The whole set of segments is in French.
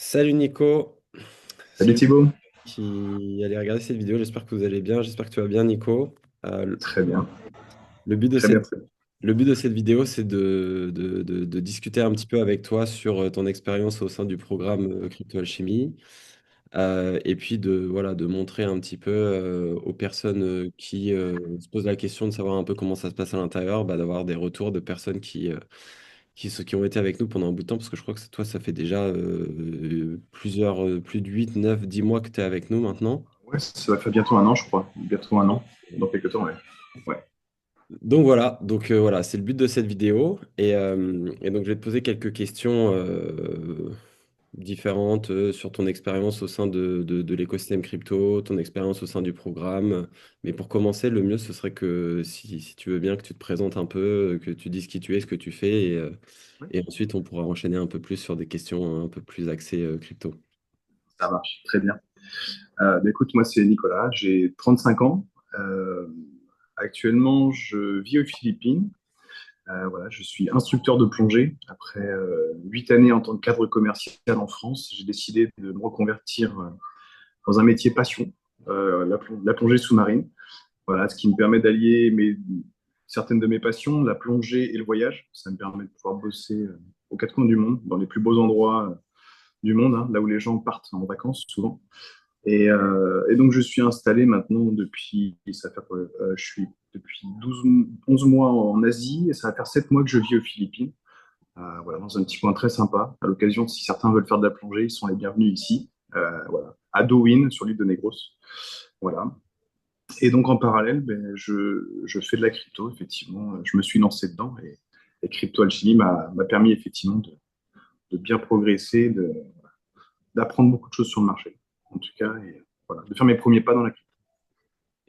Salut Nico, Salut salut Thibaut. qui allez regarder cette vidéo, j'espère que vous allez bien, j'espère que tu vas bien Nico. Très bien, Le but de très bien, cette, très bien. le but de cette vidéo, c'est de discuter un petit peu avec toi sur ton expérience au sein du programme Crypto Alchemy, et puis voilà, de montrer un petit peu aux personnes qui se posent la question de savoir un peu comment ça se passe à l'intérieur, bah, d'avoir des retours de personnes qui ont été avec nous pendant un bout de temps, parce que je crois que toi, ça fait déjà plus de 8, 9, 10 mois que tu es avec nous maintenant. Ouais, ça va faire bientôt un an, je crois. Bientôt un an, dans quelques temps, ouais. Ouais. Donc voilà, c'est le but de cette vidéo. Et donc je vais te poser quelques questions différentes sur ton expérience au sein de l'écosystème crypto, ton expérience au sein du programme. Mais pour commencer, le mieux, ce serait que si tu veux bien, que tu te présentes un peu, que tu dises qui tu es, ce que tu fais, Ouais, et ensuite on pourra enchaîner un peu plus sur des questions un peu plus axées crypto. ça marche, très bien. Bah, écoute, moi c'est Nicolas, j'ai 35 ans. Euh, Actuellement, je vis aux Philippines. Voilà, je suis instructeur de plongée. Après 8 années en tant que cadre commercial en France, j'ai décidé de me reconvertir dans un métier passion, la plongée sous-marine. Voilà, ce qui me permet d'allier certaines de mes passions, la plongée et le voyage. Ça me permet de pouvoir bosser aux quatre coins du monde, dans les plus beaux endroits du monde, hein, là où les gens partent en vacances souvent. Et donc, je suis installé maintenant je suis depuis 11 mois en Asie et ça va faire 7 mois que je vis aux Philippines. Voilà, dans un petit coin très sympa. À l'occasion, si certains veulent faire de la plongée, ils sont les bienvenus ici. Voilà, à Dowin, sur l'île de Negros. Voilà. Et donc en parallèle, ben, je fais de la crypto, effectivement. Je me suis lancé dedans et Crypto Alchemy m'a permis effectivement de bien progresser, d'apprendre beaucoup de choses sur le marché, en tout cas, et voilà, de faire mes premiers pas dans la crypto.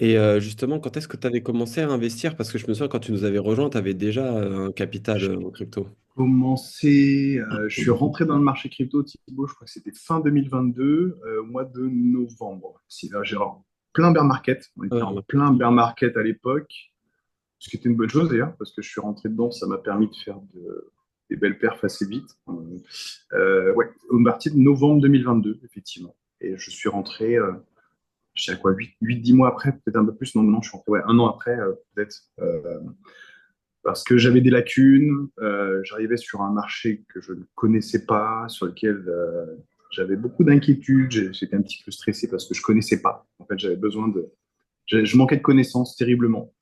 Et justement, quand est-ce que tu avais commencé à investir? Parce que je me souviens, quand tu nous avais rejoint, tu avais déjà un capital J'ai en crypto. je suis rentré dans le marché crypto, Thibaut, je crois que c'était fin 2022, au mois de novembre. J'ai en plein bear market, on était en Ouais. plein bear market à l'époque, ce qui était une bonne chose d'ailleurs, parce que je suis rentré dedans, ça m'a permis de faire des belles perfs assez vite. Ouais, au partir de novembre 2022, effectivement. Et je suis rentré, je sais à quoi, 10 mois après, peut-être un peu plus, non, non, je suis rentré, ouais, un an après, peut-être, parce que j'avais des lacunes, j'arrivais sur un marché que je ne connaissais pas, sur lequel j'avais beaucoup d'inquiétudes, j'étais un petit peu stressé parce que je connaissais pas. En fait, je manquais de connaissances terriblement.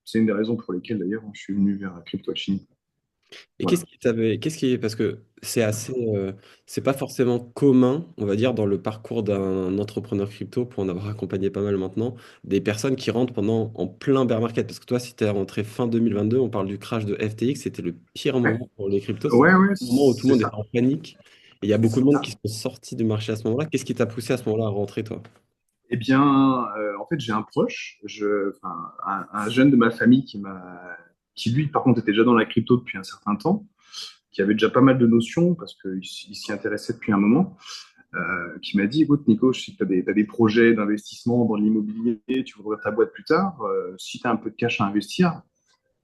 C'est une des raisons pour lesquelles d'ailleurs je suis venu vers CryptoChin. Et Voilà. parce que c'est pas forcément commun, on va dire, dans le parcours d'un entrepreneur crypto, pour en avoir accompagné pas mal maintenant, des personnes qui rentrent en plein bear market. Parce que toi, si tu es rentré fin 2022, on parle du crash de FTX, c'était le pire Ouais, moment pour les cryptos, c'était ouais, ouais, le moment où tout le c'est monde ça. était en panique. Et il y a beaucoup de C'est monde ça. qui sont sortis du marché à ce moment-là. Qu'est-ce qui t'a poussé à ce moment-là à rentrer, toi? Eh bien, en fait, j'ai un proche, enfin, un jeune de ma famille qui lui, par contre, était déjà dans la crypto depuis un certain temps, qui avait déjà pas mal de notions parce qu'il s'y intéressait depuis un moment, qui m'a dit, écoute, Nico, je sais que t'as des projets d'investissement dans l'immobilier, tu veux ouvrir ta boîte plus tard, si tu as un peu de cash à investir,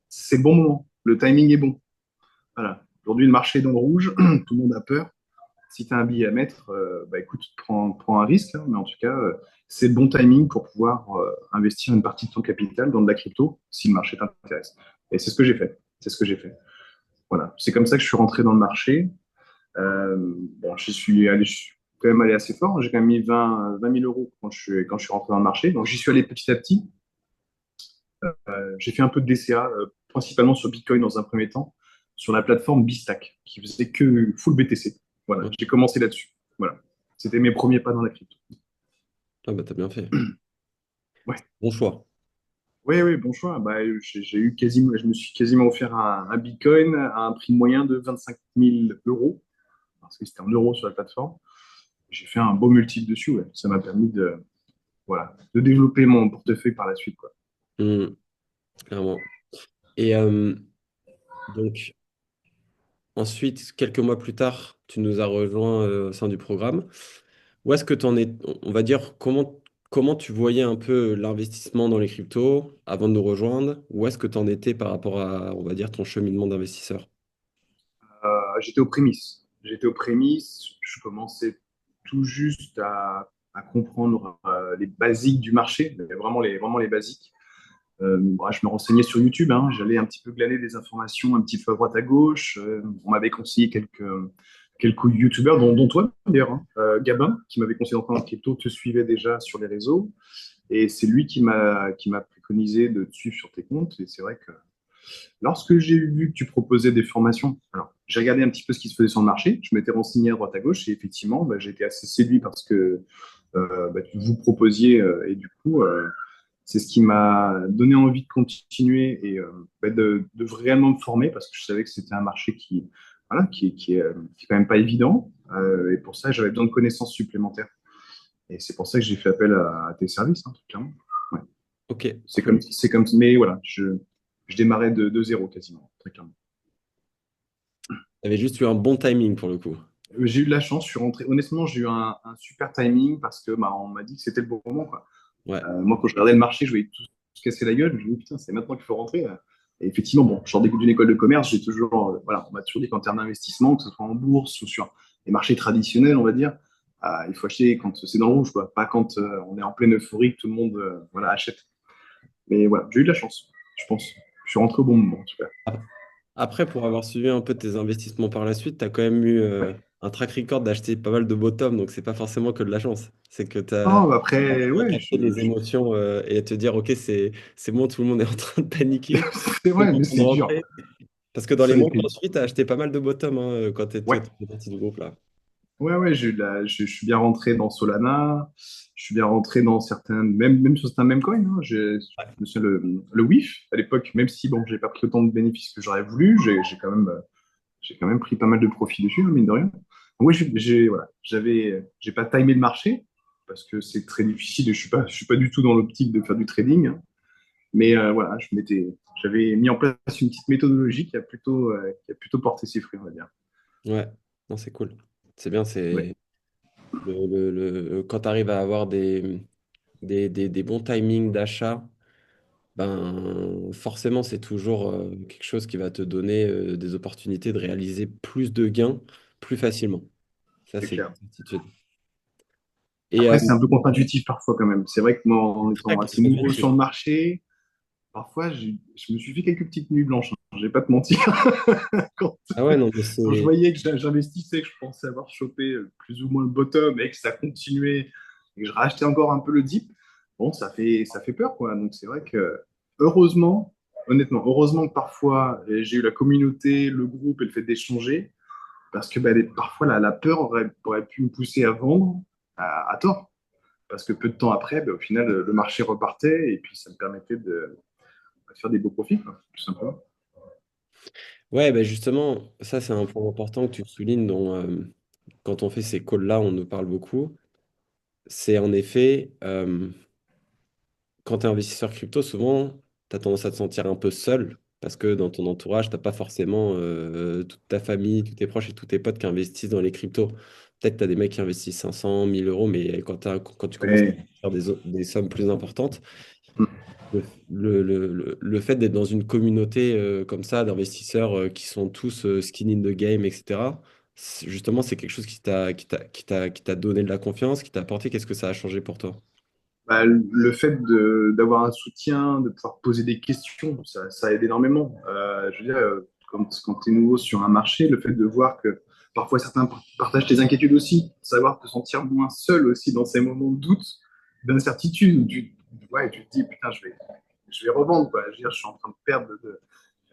c'est le bon moment, le timing est bon. Voilà. Aujourd'hui, le marché est dans le rouge, tout le monde a peur. Si tu as un billet à mettre, bah écoute, prends un risque, hein, mais en tout cas, c'est le bon timing pour pouvoir investir une partie de ton capital dans de la crypto si le marché t'intéresse. Et c'est ce que j'ai fait. C'est ce que j'ai fait. Voilà. C'est comme ça que je suis rentré dans le marché. Bon, je suis quand même allé assez fort. J'ai quand même mis 20 000 euros quand je suis rentré dans le marché. Donc j'y suis allé petit à petit. J'ai fait un peu de DCA, principalement sur Bitcoin dans un premier temps, sur la plateforme Bistack, qui faisait que full BTC. Voilà, Ouais. j'ai commencé là-dessus. Voilà. C'était mes premiers pas dans la crypto. Ah bah t'as bien fait. Ouais. Bon choix. Oui, oui, bon choix. Bah, je me suis quasiment offert un Bitcoin à un prix moyen de 25 000 euros, parce que c'était en euros sur la plateforme. J'ai fait un beau multiple dessus, ouais. Ça m'a permis voilà, de développer mon portefeuille par la suite, quoi. Hmm, clairement. Et donc, ensuite, quelques mois plus tard, tu nous as rejoint au sein du programme. Où est-ce que tu en es, on va dire, comment tu voyais un peu l'investissement dans les cryptos avant de nous rejoindre? Où est-ce que tu en étais par rapport à, on va dire, ton cheminement d'investisseur? J'étais aux prémices. j'étais aux prémices, je commençais tout juste à comprendre les basiques du marché, mais vraiment les basiques. Je me renseignais sur YouTube, hein, j'allais un petit peu glaner des informations un petit peu à droite à gauche. On m'avait conseillé quelques YouTubeurs, dont toi d'ailleurs, hein. Gabin, qui m'avait conseillé d'entrer dans le crypto, te suivait déjà sur les réseaux. Et c'est lui qui m'a préconisé de te suivre sur tes comptes. Et c'est vrai que lorsque j'ai vu que tu proposais des formations, alors j'ai regardé un petit peu ce qui se faisait sur le marché, je m'étais renseigné à droite à gauche et effectivement, j'ai été assez séduit parce que vous proposiez et du coup, c'est ce qui m'a donné envie de continuer et de vraiment me former parce que je savais que c'était un marché voilà, qui est quand même pas évident et pour ça, j'avais besoin de connaissances supplémentaires. Et c'est pour ça que j'ai fait appel à tes services, hein, tout clairement. Ouais. Ok, cool. C'est comme, mais voilà, je démarrais de zéro quasiment, très clairement. Tu avais juste eu un bon timing pour le coup. J'ai eu de la chance, je suis rentré. Honnêtement, j'ai eu un super timing parce que on m'a dit que c'était le bon moment, quoi. Ouais. Moi, quand je regardais le marché, je voyais tout se casser la gueule. Je me dis, putain, c'est maintenant qu'il faut rentrer. Et effectivement, bon, je sors d'une école de commerce, j'ai toujours, voilà, on m'a toujours dit qu'en termes d'investissement, que ce soit en bourse ou sur les marchés traditionnels, on va dire, il faut acheter quand c'est dans le rouge, quoi, pas quand on est en pleine euphorie, que tout le monde voilà, achète. Mais voilà, j'ai eu de la chance, je pense. Je suis rentré au bon moment, en tout cas. Après, pour avoir suivi un peu tes investissements par la suite, tu as quand même eu Ouais. un track record d'acheter pas mal de bottom, donc c'est pas forcément que de la chance. C'est que tu as Oh, après, ouais, capté les émotions et à te dire, ok, c'est bon, tout le monde est en train de paniquer, c'est c'est vrai, le mais temps de c'est dur. rentrer. Parce que dans les Ça a mois qui été. ont suivi, tu as acheté pas mal de bottom quand tu étais Ouais. partie du groupe là. Ouais, ouais, je suis bien rentré dans Solana, je suis bien rentré dans certains, même sur certains coins, hein. Je me souviens, le WIF, à l'époque, même si bon, j'ai pas pris autant de bénéfices que j'aurais voulu, j'ai quand même pris pas mal de profit dessus, hein, mine de rien. Donc, oui, voilà, j'ai pas timé le marché, parce que c'est très difficile et je suis pas du tout dans l'optique de faire du trading, hein. Mais voilà, j'avais mis en place une petite méthodologie qui a plutôt porté ses fruits, on va dire. Ouais, non, c'est cool. C'est bien, Ouais, c'est quand tu arrives à avoir des bons timings d'achat, ben forcément, c'est toujours quelque chose qui va te donner des opportunités de réaliser plus de gains plus facilement. Ça, c'est c'est une clair. certitude. Et Après, c'est un peu contre-intuitif parfois quand même. C'est vrai que moi, en très étant assez nouveau sur contre-intuitif. le marché, parfois, je me suis fait quelques petites nuits blanches, hein. Je vais pas te mentir. Quand, Ah ouais, non, mais quand je c'est. voyais que j'investissais, que je pensais avoir chopé plus ou moins le bottom et que ça continuait et que je rachetais encore un peu le dip, bon, ça fait peur, quoi. Donc, c'est vrai que, heureusement, honnêtement, heureusement que parfois, j'ai eu la communauté, le groupe et le fait d'échanger parce que parfois, la peur aurait pu me pousser à vendre à tort. Parce que peu de temps après, au final, le marché repartait et puis ça me permettait de faire des beaux profits, quoi, tout simplement. Ouais, ben justement, ça, c'est un point important que tu soulignes dont, quand on fait ces calls-là, on nous parle beaucoup. C'est en effet. Quand tu es investisseur crypto, souvent, tu as tendance à te sentir un peu seul parce que dans ton entourage, tu n'as pas forcément toute ta famille, tous tes proches et tous tes potes qui investissent dans les cryptos. Peut-être tu as des mecs qui investissent 500, 1000 euros, mais quand tu commences à Ouais. faire des sommes plus importantes, le, le fait d'être dans une communauté comme ça, d'investisseurs qui sont tous skin in the game, etc., justement, c'est quelque chose qui t'a donné de la confiance, qui t'a apporté. Qu'est-ce que ça a changé pour toi? Le fait d'avoir un soutien, de pouvoir poser des questions, ça aide énormément. Je veux dire, quand tu es nouveau sur un marché, le fait de voir que parfois certains partagent tes inquiétudes aussi, savoir te sentir moins seul aussi dans ces moments de doute, d'incertitude, où ouais, tu te dis, putain, je vais revendre, quoi. Je veux dire, je suis en train de perdre.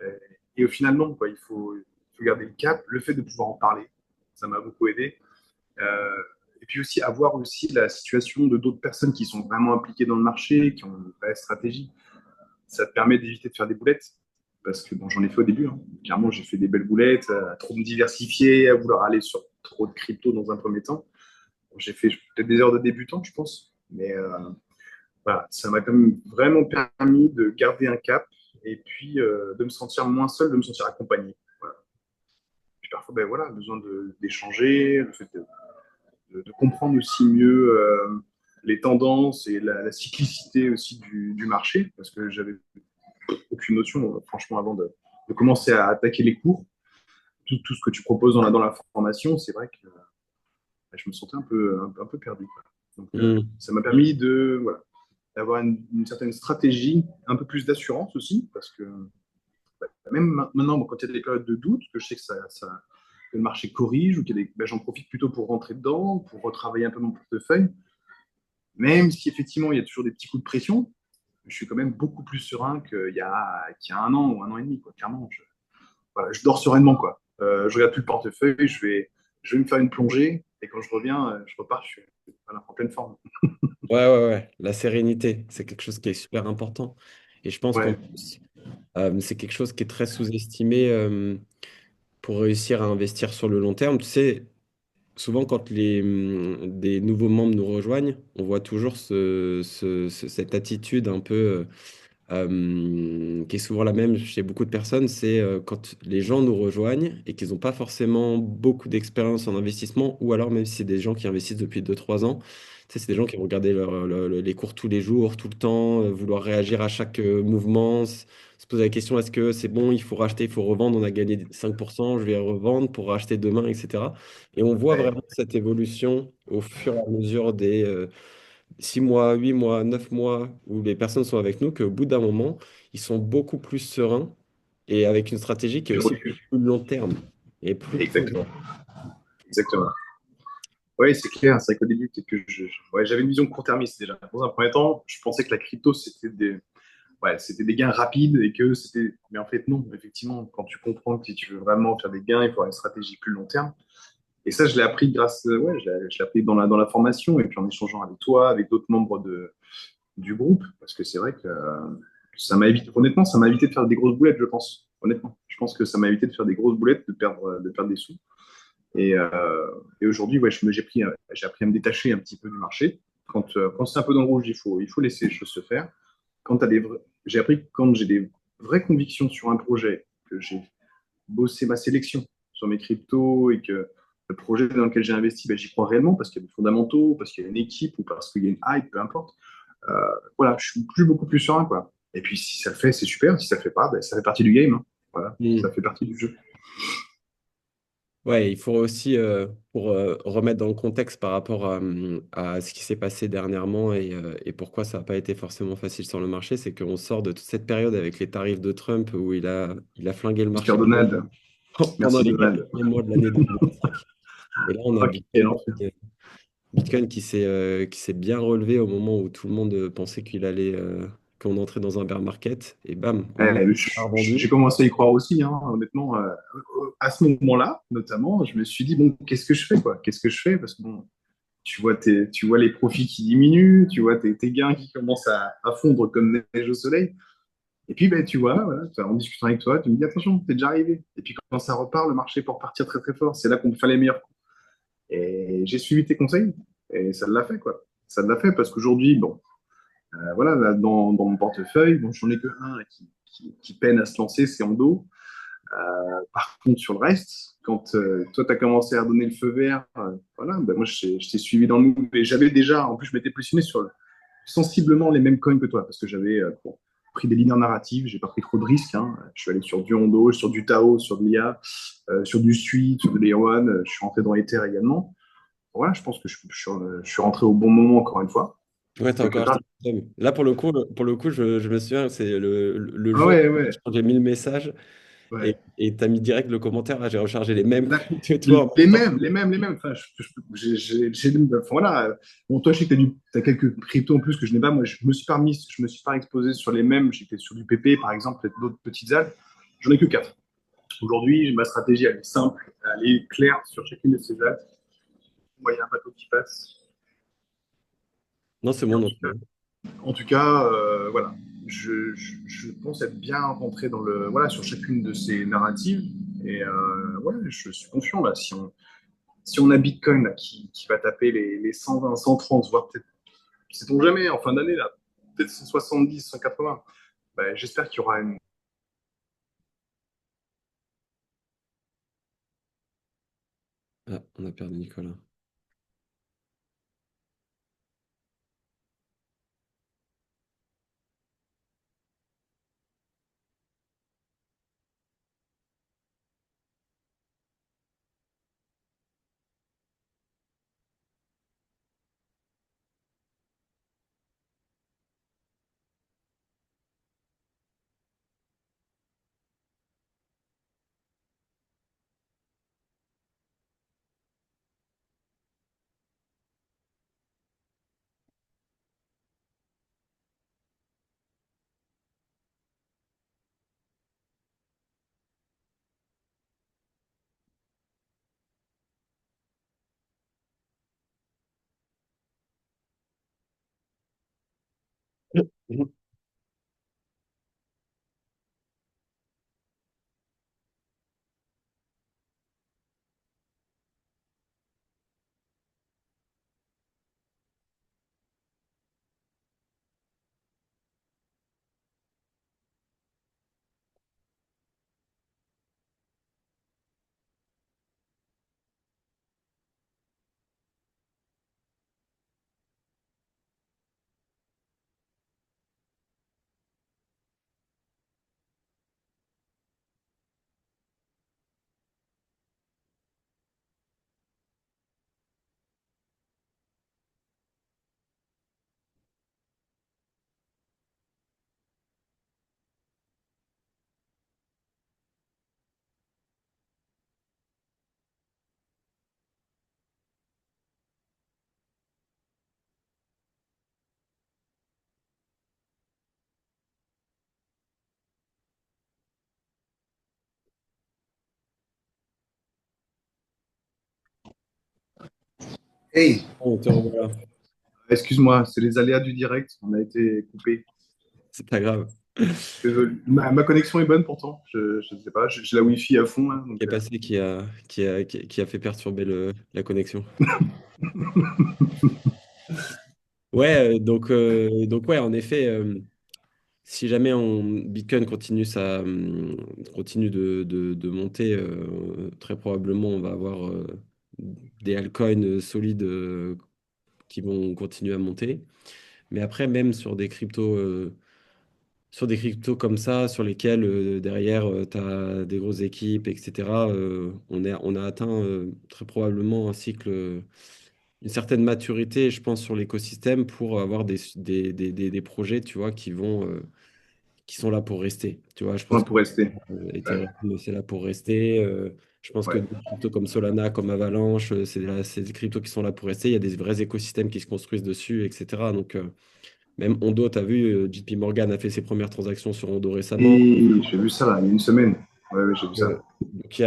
Euh, et au final, non, quoi. Il faut garder le cap. Le fait de pouvoir en parler, ça m'a beaucoup aidé. Euh, et puis aussi avoir aussi la situation de d'autres personnes qui sont vraiment impliquées dans le marché, qui ont une vraie stratégie. Ça te permet d'éviter de faire des boulettes. Parce que bon, j'en ai fait au début, hein. Clairement, j'ai fait des belles boulettes, à trop me diversifier, à vouloir aller sur trop de crypto dans un premier temps. J'ai fait peut-être des heures de débutant, je pense. Mais voilà, ça m'a quand même vraiment permis de garder un cap et puis de me sentir moins seul, de me sentir accompagné. Voilà. Puis parfois, voilà, besoin d'échanger, le fait de comprendre aussi mieux les tendances et la cyclicité aussi du marché, parce que j'avais aucune notion, franchement, avant de commencer à attaquer les cours. tout ce que tu proposes dans la formation, c'est vrai que je me sentais un peu perdu, quoi. Donc, Hmm. ça m'a permis de, voilà, d'avoir une certaine stratégie, un peu plus d'assurance aussi, parce que même maintenant, bon, quand il y a des périodes de doute, que je sais que le marché corrige, ou ben, j'en profite plutôt pour rentrer dedans, pour retravailler un peu mon portefeuille, même si effectivement il y a toujours des petits coups de pression, je suis quand même beaucoup plus serein qu'il y a un an ou un an et demi, quoi. Clairement, voilà, je dors sereinement, quoi. Je regarde plus le portefeuille, je vais me faire une plongée, et quand je reviens, je repars, je suis voilà, en pleine forme. Ouais, ouais, ouais. La sérénité, c'est quelque chose qui est super important. Et je pense qu'en Ouais, plus, c'est quelque chose qui est très sous-estimé pour réussir à investir sur le long terme. Tu sais, souvent quand des nouveaux membres nous rejoignent, on voit toujours cette attitude un peu qui est souvent la même chez beaucoup de personnes, c'est quand les gens nous rejoignent et qu'ils n'ont pas forcément beaucoup d'expérience en investissement, ou alors même si c'est des gens qui investissent depuis 2 3 ans, tu sais, c'est des gens qui vont regarder les cours tous les jours, tout le temps, vouloir réagir à chaque mouvement, se poser la question, est-ce que c'est bon, il faut racheter, il faut revendre, on a gagné 5%, je vais revendre pour racheter demain, etc. Et on voit ouais, vraiment cette évolution au fur et à mesure des 6 mois, 8 mois, 9 mois, où les personnes sont avec nous, qu'au bout d'un moment, ils sont beaucoup plus sereins et avec une stratégie qui est du aussi recul. plus long terme et plus Exactement. pro. Exactement. Oui, c'est clair. C'est vrai qu'au début, peut-être que ouais, j'avais une vision court-termiste déjà. Dans un premier temps, je pensais que la crypto, ouais, c'était des gains rapides et que c'était. Mais en fait, non. Effectivement, quand tu comprends que si tu veux vraiment faire des gains, il faut avoir une stratégie plus long terme. Et ça, je l'ai appris ouais, je l'ai appris dans la formation et puis en échangeant avec toi, avec d'autres membres du groupe. Parce que c'est vrai que ça m'a évité, honnêtement, ça m'a évité de faire des grosses boulettes, je pense. Honnêtement. Je pense que ça m'a évité de faire des grosses boulettes, de perdre des sous. Et aujourd'hui, ouais, j'ai appris à me détacher un petit peu du marché. Quand c'est un peu dans le rouge, il faut laisser les choses se faire. J'ai appris que quand j'ai des vraies convictions sur un projet, que j'ai bossé ma sélection sur mes cryptos et que le projet dans lequel j'ai investi, ben, j'y crois réellement parce qu'il y a des fondamentaux, parce qu'il y a une équipe ou parce qu'il y a une hype, peu importe. Euh, voilà, je suis beaucoup plus serein, quoi. Et puis si ça le fait, c'est super. Si ça le fait pas, ben, ça fait partie du game, hein. Voilà, ça Mm. fait partie du jeu. Ouais, il faut aussi, pour remettre dans le contexte par rapport à ce qui s'est passé dernièrement et pourquoi ça n'a pas été forcément facile sur le marché, c'est qu'on sort de toute cette période avec les tarifs de Trump où il a flingué le Mister marché Donald, pendant merci les 4 Donald. premiers mois de l'année 2025. Et là, on a Ok, l'enfer. Bitcoin qui s'est bien relevé au moment où tout le monde pensait qu'on entrait dans un bear market. Et bam, au moment où on a J'ai revendu. commencé à y croire aussi, hein, honnêtement. À ce moment-là, notamment, je me suis dit, bon, qu'est-ce que je fais, quoi? Qu'est-ce que je fais? Parce que bon, tu vois les profits qui diminuent, tu vois tes gains qui commencent à fondre comme neige au soleil. Et puis, ben, tu vois, voilà, en discutant avec toi, tu me dis, attention, t'es déjà arrivé. Et puis, quand ça repart, le marché peut repartir très, très fort. C'est là qu'on peut faire les meilleurs coups. Et j'ai suivi tes conseils. Et ça l'a fait, quoi. Ça l'a fait parce qu'aujourd'hui, bon, voilà, là, dans mon portefeuille, bon, j'en ai que un qui peine à se lancer, c'est Ando. Par contre, sur le reste, quand toi, tu as commencé à donner le feu vert, voilà, ben moi, je t'ai suivi dans le move. Et j'avais déjà, en plus, je m'étais positionné sur sensiblement les mêmes coins que toi, parce que j'avais bon, pris des lignes narratives, j'ai pas pris trop de risques. Hein. Je suis allé sur du Hondo, sur du Tao, sur de l'IA, sur du Sui, sur de Layer One. Je suis rentré dans Ether également. Voilà, je pense que je suis rentré au bon moment, encore une fois. Ouais, t'as Quelque encore part. acheté le Bitcoin. Là, pour le coup, je me souviens, c'est le Ah jour ouais, où ouais, j'ai mis le message ouais. et t'as mis direct le commentaire. Là, j'ai rechargé les mêmes Là, que toi en même temps. les mêmes. Enfin, enfin, voilà. Bon, toi, je sais que tu as, quelques cryptos en plus que je n'ai pas. Moi, je me suis pas exposé sur les mêmes. J'étais sur du PP, par exemple, peut-être d'autres petites algues. J'en ai que quatre. Aujourd'hui, ma stratégie, elle est simple, elle est claire sur chacune de ces algues. Moi, il y a un bateau qui passe. Non, c'est Et bon. Non, c'est bon. en tout cas voilà. Je pense être bien rentré voilà, sur chacune de ces narratives. Et ouais, je suis confiant là. Si on a Bitcoin là, qui va taper les 120, 130, voire peut-être, sait-on jamais, en fin d'année, là, peut-être 170, 180, ben, j'espère qu'il y aura une. Ah, on a perdu Nicolas. Mhm. Hey, On te revoilà. excuse-moi, c'est les aléas du direct, on a été coupé. C'est pas grave. Désolé. Ma connexion est bonne pourtant, je ne sais pas, j'ai la Wi-Fi à fond là, Qui est passé qui a fait perturber la connexion. Ouais, donc ouais, en effet, si jamais Bitcoin continue de monter, très probablement on va avoir des altcoins solides qui vont continuer à monter. Mais après, même sur des cryptos comme ça, sur lesquels derrière tu as des grosses équipes, etc., on a atteint très probablement un cycle, une certaine maturité, je pense, sur l'écosystème pour avoir des projets, tu vois, qui sont là pour rester. Tu vois, je pense que pour rester. Ouais, Ethereum, c'est là pour rester. Je pense que ouais. des cryptos comme Solana, comme Avalanche, c'est des cryptos qui sont là pour rester. Il y a des vrais écosystèmes qui se construisent dessus, etc. Donc, même Ondo, tu as vu, JP Morgan a fait ses premières transactions sur Ondo récemment. Et j'ai vu ça là, il y a une semaine. Ouais, ouais, j'ai vu ça. Donc,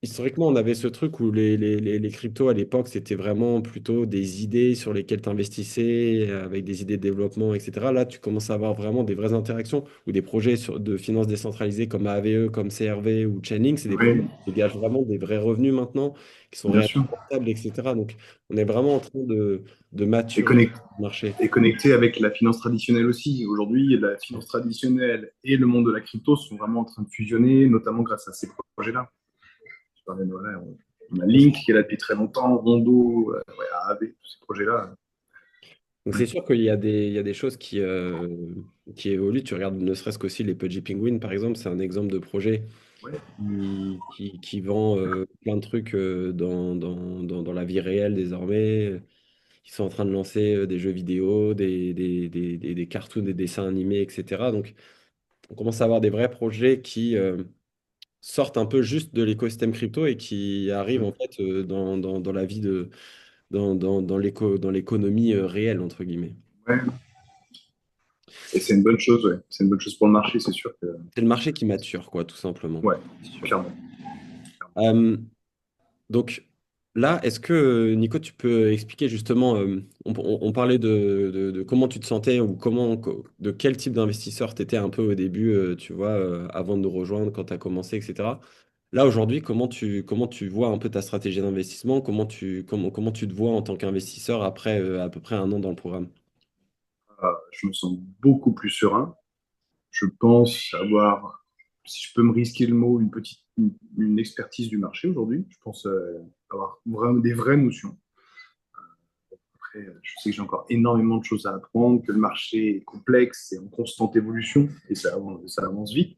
historiquement, on avait ce truc où les cryptos à l'époque, c'était vraiment plutôt des idées sur lesquelles tu investissais, avec des idées de développement, etc. Là, tu commences à avoir vraiment des vraies interactions ou des projets de finances décentralisées comme AAVE, comme CRV ou Chainlink. C'est des projets Oui, qui dégagent vraiment des vrais revenus maintenant, qui sont bien réellement sûr. rentables, etc. Donc, on est vraiment en train de Et, maturer connect- le marché. et connecté avec la finance traditionnelle aussi. Aujourd'hui, la finance traditionnelle et le monde de la crypto sont vraiment en train de fusionner, notamment grâce à ces projets-là. Je parlais de, voilà, on a Link qui est là depuis très longtemps, Rondo, ouais, AAV, tous ces projets-là. Donc c'est sûr il y a des choses qui évoluent. Tu regardes ne serait-ce qu'aussi les Pudgy Penguins, par exemple, c'est un exemple de projet Ouais, qui vend plein de trucs dans la vie réelle désormais. Ils sont en train de lancer des jeux vidéo, des cartoons, des dessins animés, etc. Donc on commence à avoir des vrais projets qui sortent un peu juste de l'écosystème crypto et qui arrivent en fait dans la vie dans l'économie réelle, entre guillemets. ouais. Et c'est une bonne chose, ouais. C'est une bonne chose pour le marché, c'est sûr que. C'est le marché qui mature, quoi, tout simplement. Ouais, C'est sûr. clairement. Euh, donc là, est-ce que, Nico, tu peux expliquer justement, on parlait de comment tu te sentais ou de quel type d'investisseur tu étais un peu au début, tu vois, avant de nous rejoindre, quand tu as commencé, etc. Là, aujourd'hui, comment tu vois un peu ta stratégie d'investissement? Comment tu te vois en tant qu'investisseur après à peu près un an dans le programme? Je me sens beaucoup plus serein. Je pense avoir, si je peux me risquer le mot, une expertise du marché aujourd'hui. Je pense avoir vraiment des vraies notions. Après, je sais que j'ai encore énormément de choses à apprendre, que le marché est complexe et en constante évolution et ça avance vite.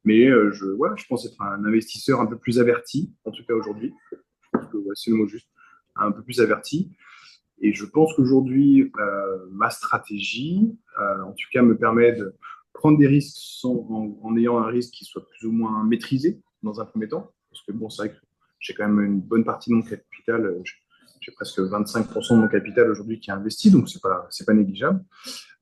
Mais voilà, je pense être un investisseur un peu plus averti, en tout cas aujourd'hui. Je pense que ouais, c'est le mot juste, un peu plus averti. Et je pense qu'aujourd'hui, ma stratégie, en tout cas, me permet de prendre des risques en ayant un risque qui soit plus ou moins maîtrisé dans un premier temps. Parce que bon, c'est vrai que j'ai quand même une bonne partie de mon capital. J'ai presque 25% de mon capital aujourd'hui qui est investi, donc c'est pas négligeable.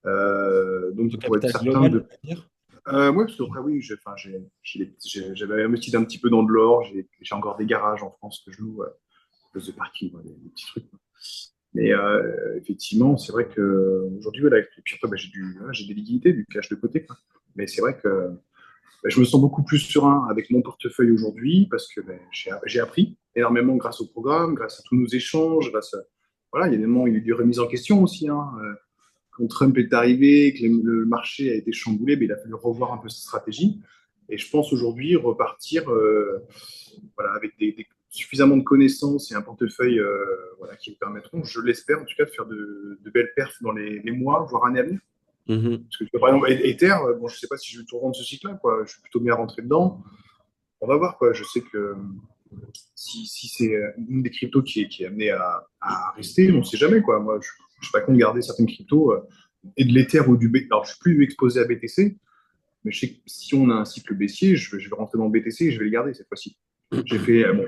Donc Au pour être capital certain global, de. on va dire. Ouais, parce qu'après oui, enfin, j'avais investi un petit peu dans de l'or. J'ai encore des garages en France que je loue, de parking, des petits trucs. Mais effectivement, c'est vrai qu'aujourd'hui, voilà, et puis après, bah, voilà, j'ai des liquidités, du cash de côté, quoi. Mais c'est vrai que bah, je me sens beaucoup plus serein avec mon portefeuille aujourd'hui parce que bah, j'ai appris énormément grâce au programme, grâce à tous nos échanges, voilà, il y a des moments où il y a eu des remises en question aussi, hein. Quand Trump est arrivé, que le marché a été chamboulé, ben, il a fallu revoir un peu sa stratégie. Et je pense aujourd'hui repartir voilà, avec suffisamment de connaissances et un portefeuille voilà, qui me permettront, je l'espère en tout cas, de faire de belles perfs dans les mois, voire années à venir. Mhm. Parce que tu vois, par exemple, Ether, bon, je ne sais pas si je vais tout rendre ce cycle-là, quoi. Je suis plutôt bien rentré dedans. On va voir, quoi. Je sais que si c'est une des cryptos qui est amenée à rester, on ne sait jamais, quoi. Moi, je ne suis pas contre de garder certaines cryptos et de l'Ether ou du BTC. Alors, je suis plus exposé à BTC, mais je sais que si on a un cycle baissier, je vais rentrer dans le BTC et je vais les garder cette fois-ci. J'ai fait, bon,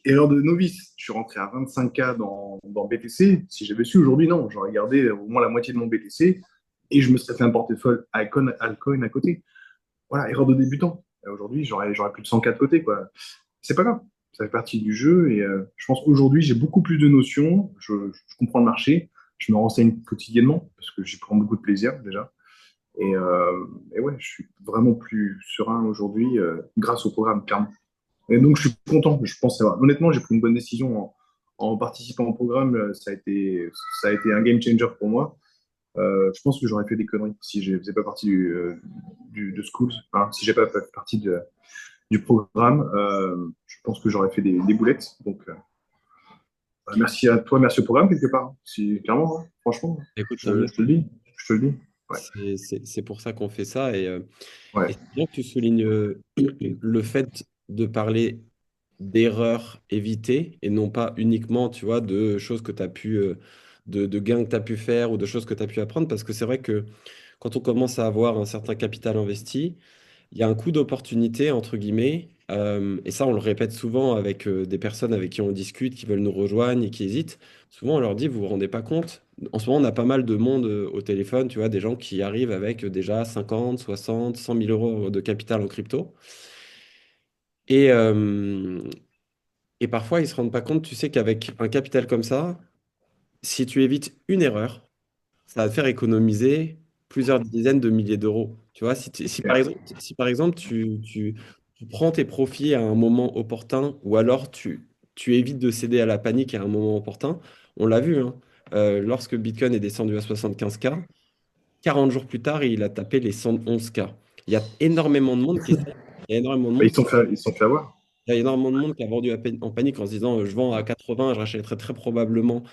erreur de novice. Je suis rentré à 25K dans BTC. Si j'avais su aujourd'hui, non, j'aurais gardé au moins la moitié de mon BTC et je me serais fait un portefeuille altcoin à côté. Voilà, erreur de débutant. Aujourd'hui, j'aurais plus de 100K de côté, quoi. C'est pas grave. Ça fait partie du jeu et je pense qu'aujourd'hui, j'ai beaucoup plus de notions. Je comprends le marché. Je me renseigne quotidiennement parce que j'y prends beaucoup de plaisir déjà. Et ouais, je suis vraiment plus serein aujourd'hui grâce au programme, clairement. Et donc, je suis content. Je pense avoir... Honnêtement, j'ai pris une bonne décision en participant au programme. Ça a été un game changer pour moi. Je pense que j'aurais fait des conneries si je ne faisais pas partie de Schools, hein, si j'ai pas fait partie du programme. Je pense que j'aurais fait des boulettes. Donc, merci à toi, merci au programme quelque part. Si, clairement, hein, franchement, Écoute, tant mieux. je te le dis. Je te le dis. Ouais. C'est pour ça qu'on fait ça. Et Ouais. c'est bien que tu soulignes le fait de parler d'erreurs évitées et non pas uniquement, tu vois, de choses que tu as pu, de gains que tu as pu faire ou de choses que tu as pu apprendre. Parce que c'est vrai que quand on commence à avoir un certain capital investi, il y a un coût d'opportunité, entre guillemets. Et ça, on le répète souvent avec des personnes avec qui on discute, qui veulent nous rejoindre et qui hésitent. Souvent, on leur dit, vous vous rendez pas compte. En ce moment, on a pas mal de monde au téléphone, tu vois, des gens qui arrivent avec déjà 50, 60, 100 000 euros de capital en crypto. Et, euh, et parfois, ils se rendent pas compte, tu sais, qu'avec un capital comme ça, si tu évites une erreur, ça va te faire économiser plusieurs dizaines de milliers d'euros. Tu vois, si par exemple tu prends tes profits à un moment opportun ou alors tu évites de céder à la panique à un moment opportun, on l'a vu, hein, lorsque Bitcoin est descendu à 75K, 40 jours plus tard, il a tapé les 111K. Il y a énormément de monde qui essaie. Il y a énormément de Bah, monde qui ils se sont fait avoir. il y a énormément de monde qui a vendu en panique en se disant je vends à 80, je rachèterai très probablement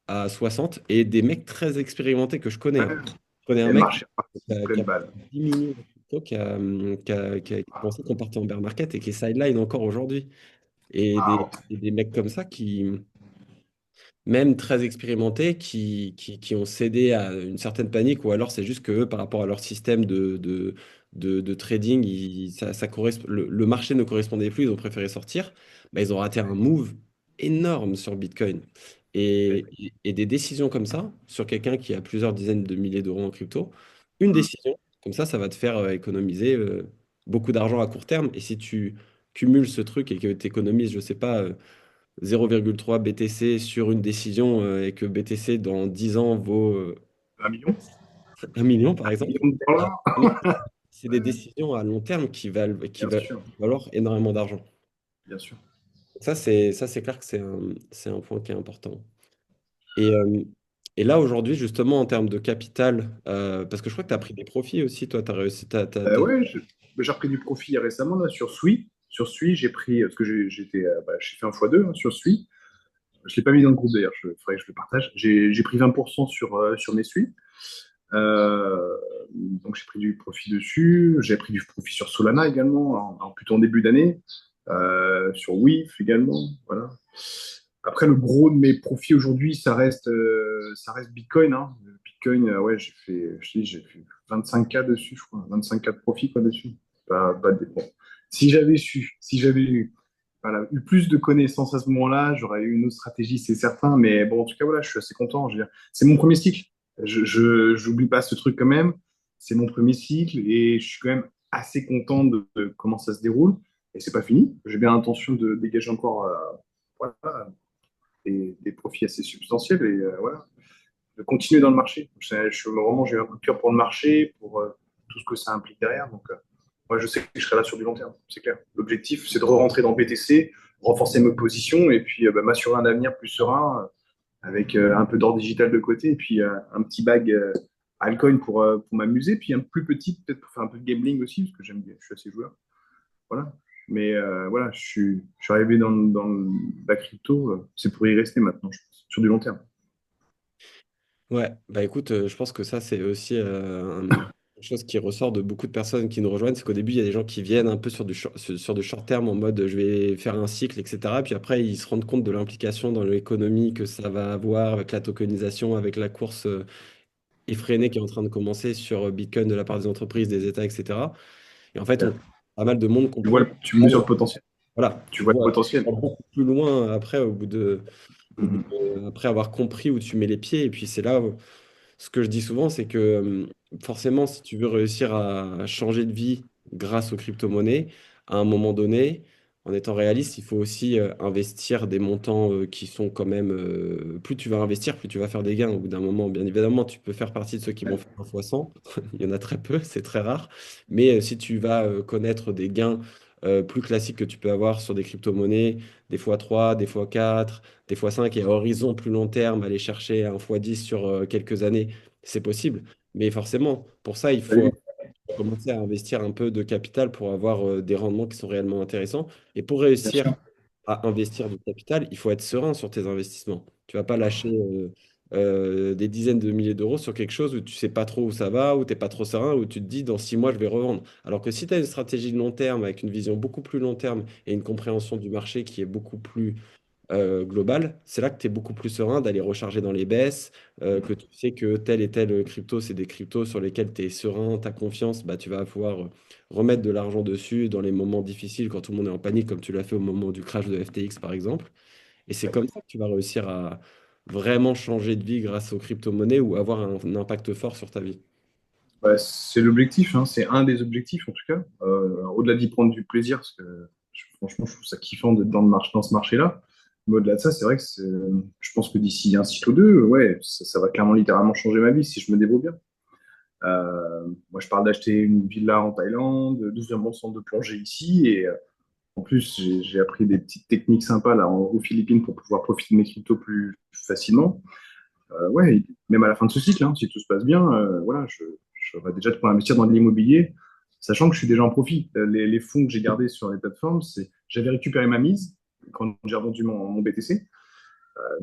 à 60. Et des mecs très expérimentés que je connais, hein. Ouais. Je connais un Et le mec marché est reparti qui pleine a balle. 10 millions de crypto, qui pensait qu'on partait en bear market et qui est sideline encore aujourd'hui. Waouh. Et des mecs comme ça même très expérimentés, qui ont cédé à une certaine panique, ou alors c'est juste que eux, par rapport à leur système de trading, le marché ne correspondait plus, ils ont préféré sortir. Bah, ils ont raté un move énorme sur Bitcoin. Et des décisions comme ça, sur quelqu'un qui a plusieurs dizaines de milliers d'euros en crypto, une décision, comme ça va te faire économiser beaucoup d'argent à court terme. Et si tu cumules ce truc et que tu économises, je sais pas, 0,3 BTC sur une décision et que BTC dans 10 ans vaut 1 million? 1 million par 1 exemple, million de bah, dollars? vraiment, c'est des décisions à long terme qui Bien valent sûr, valoir énormément d'argent. bien sûr. Ça, c'est clair que c'est un point qui est important. Et, euh, et là, aujourd'hui, justement, en termes de capital, parce que je crois que tu as pris des profits aussi, toi, tu as réussi. Ouais, j'ai repris du profit récemment là, sur Sui. Sur Sui, j'ai pris, parce que j'ai fait un x2 hein, sur Sui. Je ne l'ai pas mis dans le groupe d'ailleurs, il faudrait que je le partage. J'ai pris 20% sur mes Sui. Euh, donc j'ai pris du profit dessus. J'ai pris du profit sur Solana également, plutôt en début d'année. Sur WIF également. Voilà. Après, le gros de mes profits aujourd'hui, ça reste Bitcoin, hein. Bitcoin, ouais, j'ai fait 25K dessus, je crois. 25K de profit quoi, dessus. Pas bon. Si j'avais eu, voilà, eu plus de connaissances à ce moment-là, j'aurais eu une autre stratégie, c'est certain. Mais bon, en tout cas, voilà, je suis assez content. Je veux dire, c'est mon premier cycle. J'oublie pas ce truc quand même. C'est mon premier cycle et je suis quand même assez content de comment ça se déroule. Et c'est pas fini. J'ai bien l'intention de dégager encore voilà, des profits assez substantiels et voilà, de continuer dans le marché. Vraiment, j'ai un coup de cœur pour le marché, pour tout ce que ça implique derrière. Donc, moi, je sais que je serai là sur du long terme, c'est clair. L'objectif, c'est de re-rentrer dans le BTC, renforcer mes positions et puis m'assurer un avenir plus serein avec un peu d'or digital de côté et puis un petit bag altcoin pour m'amuser, puis un plus petit peut-être pour faire un peu de gambling aussi, parce que j'aime bien, je suis assez joueur. Voilà. Mais voilà, je suis arrivé dans la crypto, c'est pour y rester maintenant, je pense, sur du long terme. Ouais, bah écoute, je pense que ça, c'est aussi quelque chose qui ressort de beaucoup de personnes qui nous rejoignent. C'est qu'au début, il y a des gens qui viennent un peu sur du short terme en mode je vais faire un cycle, etc. Puis après, ils se rendent compte de l'implication dans l'économie que ça va avoir avec la tokenisation, avec la course effrénée qui est en train de commencer sur Bitcoin de la part des entreprises, des États, etc. Et en fait, pas mal de monde comprend. Tu mesures le potentiel. Voilà, Tu tu vois le vois potentiel. beaucoup plus loin après, Mhm. après avoir compris où tu mets les pieds. Et puis c'est là. Ce que je dis souvent, c'est que forcément, si tu veux réussir à changer de vie grâce aux crypto-monnaies, à un moment donné, en étant réaliste, il faut aussi investir des montants qui sont quand même... plus tu vas investir, plus tu vas faire des gains. Au bout d'un moment, bien évidemment, tu peux faire partie de ceux qui vont faire un fois 100. Il y en a très peu, c'est très rare. Mais si tu vas connaître des gains plus classiques que tu peux avoir sur des crypto-monnaies, des fois 3, des fois 4, des fois 5 et à horizon plus long terme, aller chercher un fois 10 sur quelques années, c'est possible. Mais forcément, pour ça, il faut Oui, commencer à investir un peu de capital pour avoir des rendements qui sont réellement intéressants. Et pour bien réussir sûr. à investir du capital, il faut être serein sur tes investissements. Tu vas pas lâcher des dizaines de milliers d'euros sur quelque chose où tu sais pas trop où ça va, où tu n'es pas trop serein, où tu te dis dans 6 mois, je vais revendre. Alors que si tu as une stratégie de long terme, avec une vision beaucoup plus long terme et une compréhension du marché qui est beaucoup plus global, c'est là que tu es beaucoup plus serein d'aller recharger dans les baisses, que tu sais que tel et tel crypto, c'est des cryptos sur lesquels tu es serein, tu as confiance, bah, tu vas pouvoir remettre de l'argent dessus dans les moments difficiles quand tout le monde est en panique, comme tu l'as fait au moment du crash de FTX par exemple. Et c'est comme ça que tu vas réussir à vraiment changer de vie grâce aux crypto-monnaies ou avoir un impact fort sur ta vie. Bah, c'est l'objectif, hein, c'est un des objectifs en tout cas. Au-delà d'y prendre du plaisir, parce que franchement, je trouve ça kiffant d'être dans ce marché-là. Mais au-delà de ça, c'est vrai que je pense que d'ici un cycle ou deux, ouais, ça va clairement littéralement changer ma vie si je me débrouille bien. Moi, je parle d'acheter une villa en Thaïlande, d'ouvrir mon centre de plongée ici, et en plus, j'ai appris des petites techniques sympas là aux Philippines pour pouvoir profiter de mes cryptos plus facilement. Ouais, même à la fin de ce cycle, hein, si tout se passe bien, voilà, j'aurai déjà de quoi investir dans l'immobilier, sachant que je suis déjà en profit. Les fonds que j'ai gardés sur les plateformes, j'avais récupéré ma mise quand j'ai revendu mon BTC.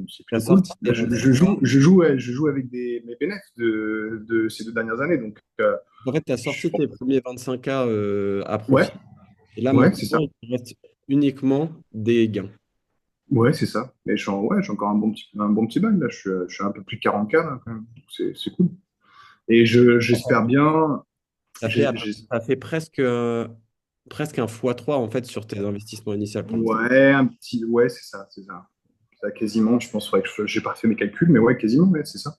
C'est Tu as plutôt cool. sorti Là, ouais, je joue avec mes bénéfices de ces 2 dernières années. Donc, En fait, tu as je- sorti tes premiers 25K à ouais, profit. Et là, ouais, c'est maintenant, ça. il te reste uniquement des gains. Ouais, c'est ça. Mais ouais, j'ai encore un bon petit bail, là. Je suis un peu plus de 40K, là, quand même. Donc, c'est cool. Et j'espère bien. Ça fait, ça fait presque un x3 en fait sur tes investissements initiaux pour l'instant. Ouais, ouais, c'est ça, c'est ça. Ça, quasiment, je pense, faudrait que j'ai pas fait mes calculs, mais ouais, quasiment, ouais, c'est ça.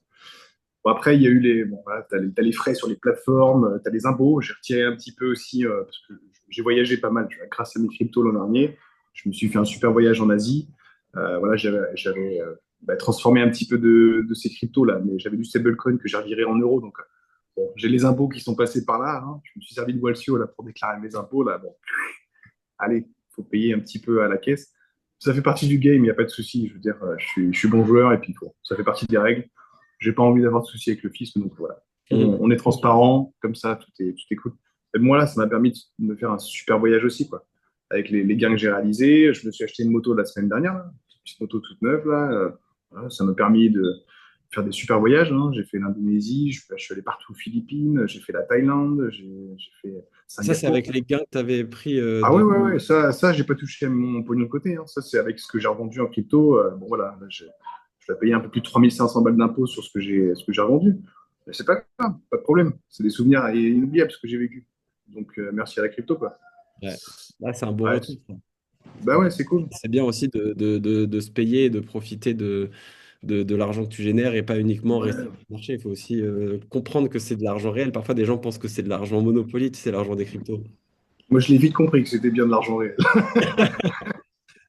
Bon, après, il y a eu bon, voilà, t'as les frais sur les plateformes, t'as les impôts. J'ai retiré un petit peu aussi, parce que j'ai voyagé pas mal, tu vois, grâce à mes cryptos l'an dernier. Je me suis fait un super voyage en Asie. Voilà, j'avais transformé un petit peu de ces cryptos là, mais j'avais du stablecoin que j'ai reviré en euros, donc bon, j'ai les impôts qui sont passés par là, hein. Je me suis servi de Walsio là pour déclarer mes impôts là. Bon, allez, il faut payer un petit peu à la caisse. Ça fait partie du game, il n'y a pas de souci. Je veux dire, je suis bon joueur et puis bon, ça fait partie des règles. J'ai pas envie d'avoir de soucis avec le fisc, donc voilà. On est transparent, comme ça, tout est cool. Et moi, là, ça m'a permis de me faire un super voyage aussi, quoi. Avec les gains que j'ai réalisés, je me suis acheté une moto la semaine dernière, là, une petite moto toute neuve, là. Voilà, ça m'a permis de faire des super voyages, hein. J'ai fait l'Indonésie, je suis allé partout aux Philippines, j'ai fait la Thaïlande, j'ai fait Ça, c'est avec Singapour. les gains que tu avais pris Ah ouais, ouais, ouais, ça j'ai pas touché à mon pognon de côté, hein. Ça, c'est avec ce que j'ai revendu en crypto. Bon, voilà, là, je vais payer un peu plus de 3500 balles d'impôts sur ce que j'ai revendu. Mais c'est pas grave, pas de problème. C'est des souvenirs inoubliables ce que j'ai vécu. Donc, merci à la crypto, quoi. Ouais. Là, c'est un beau Ouais, retour, ça. bah ouais, c'est cool. C'est bien aussi de se payer et de profiter de l'argent que tu génères et pas uniquement rester Ouais. sur le marché. Il faut aussi comprendre que c'est de l'argent réel. Parfois, des gens pensent que c'est de l'argent Monopoly, c'est l'argent des cryptos. Moi, je l'ai vite compris que c'était bien de l'argent réel.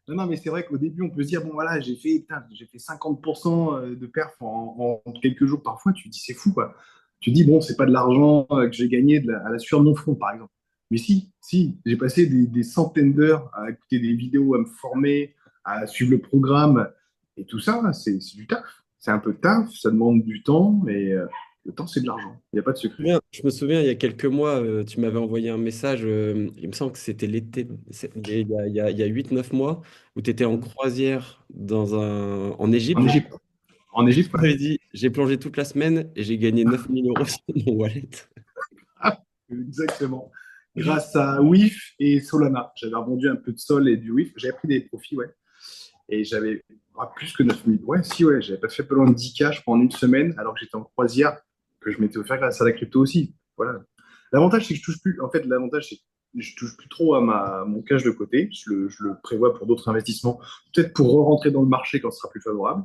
Non, non, mais c'est vrai qu'au début, on peut se dire, bon, voilà, putain, j'ai fait 50% de perf en quelques jours. Parfois, tu te dis, c'est fou, quoi. Tu te dis, bon, c'est pas de l'argent que j'ai gagné à la sueur de mon front, par exemple. Mais si, j'ai passé des centaines d'heures à écouter des vidéos, à me former, à suivre le programme. Et tout ça, c'est du taf. C'est un peu de taf, ça demande du temps, et le temps, c'est de l'argent. Il n'y a pas de secret. Je me souviens, il y a quelques mois, tu m'avais envoyé un message, il me semble que c'était l'été, il y a 8-9 mois, où tu étais en croisière en Égypte, En je crois. Égypte. En Et tu Égypte, ouais. m'avais dit, j'ai plongé toute la semaine et j'ai gagné 9 000 € sur mon wallet. Ah, exactement. Grâce à WIF et Solana. J'avais revendu un peu de Sol et du WIF. J'avais pris des profits, ouais. Et j'avais plus que 9000. Ouais, si, ouais. J'avais pas fait pas loin de 10K, je crois, en une semaine, alors que j'étais en croisière, que je m'étais offert grâce à la crypto aussi. Voilà. L'avantage, c'est que je touche plus. En fait, l'avantage, c'est que je touche plus trop à mon cash de côté. Je le prévois pour d'autres investissements. Peut-être pour re-rentrer dans le marché quand ce sera plus favorable.